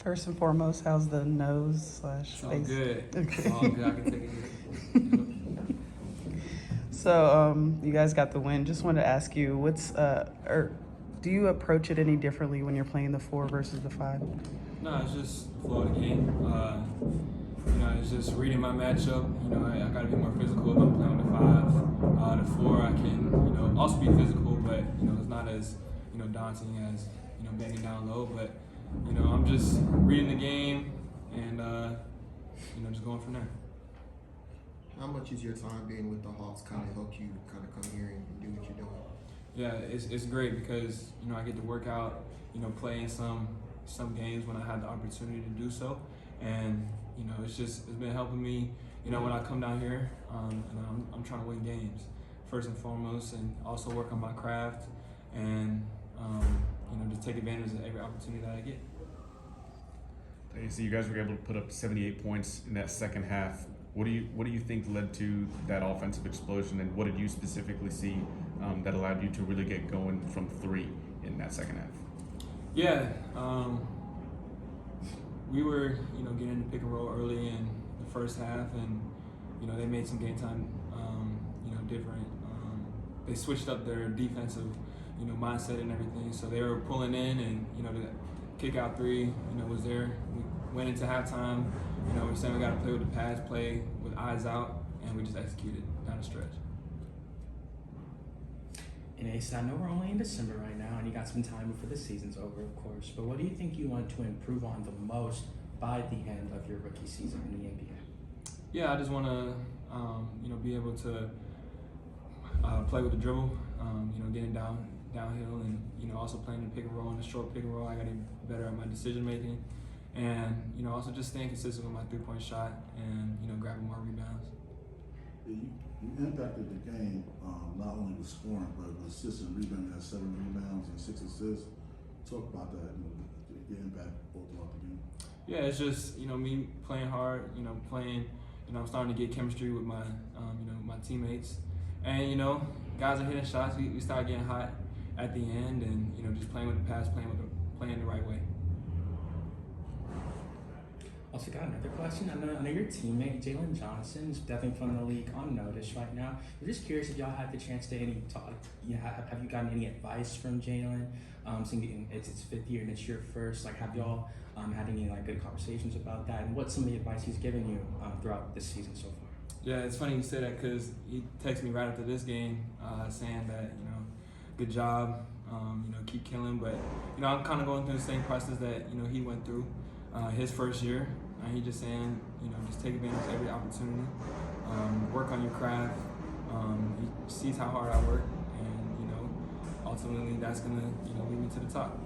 First and foremost, how's the nose slash It's all face? good. Okay. It's all good. I can take it. So, you guys got the win. Just wanted to ask you, or do you approach it any differently when you're playing the 4 versus the 5? No, it's just the flow of the game. It's just reading my matchup. I got to be more physical if I'm playing with the 5. The 4, I can, also be physical, but, it's not as, daunting as, banging down low. But, I'm just reading the game and, just going from there. How much is your time being with the Hawks kind of helped you kind of come here and do what you're doing? Yeah, it's great because, I get to work out, play in some games when I have the opportunity to do so. And, it's been helping me, when I come down here, I'm trying to win games first and foremost, and also work on my craft and, just take advantage of every opportunity that I get. Okay, so you guys were able to put up 78 points in that second half. What do you think led to that offensive explosion, and what did you specifically see that allowed you to really get going from 3 in that second half? Yeah, we were getting into pick and roll early in the first half, and they made some game time different. They switched up their defensive mindset and everything, so they were pulling in, and the kick out 3 was there. We went into halftime. We're saying we got to play with the pass, play with eyes out, and we just executed down the stretch. And Ace, I know we're only in December right now, and you got some time before the season's over, of course. But what do you think you want to improve on the most by the end of your rookie season in the NBA? Yeah, I just want to, be able to play with the dribble. Getting downhill, and also playing the pick and roll and the short pick and roll. I got to be better at my decision making. And, also just staying consistent with my 3-point shot and, grabbing more rebounds. You impacted the game not only with scoring, but with assists and rebounding. Had 7 rebounds and 6 assists. Talk about that, your impact both throughout the game. Yeah, it's just, me playing hard, playing, I'm starting to get chemistry with my, my teammates. And, guys are hitting shots. We start getting hot at the end, and, just playing with the pass, playing the right way. Also got another question. I know your teammate Jalen Johnson is definitely from the league on notice right now. I'm just curious if y'all had the chance to have you gotten any advice from Jalen? Seeing it's his 5th year and it's your first. Like, have y'all had any good conversations about that? And what's some of the advice he's given you throughout this season so far? Yeah, it's funny you say that because he texted me right after this game saying that good job, keep killing. But I'm kind of going through the same process that he went through his first year. He just saying, just take advantage of every opportunity, work on your craft. He sees how hard I work, and ultimately that's gonna lead me to the top.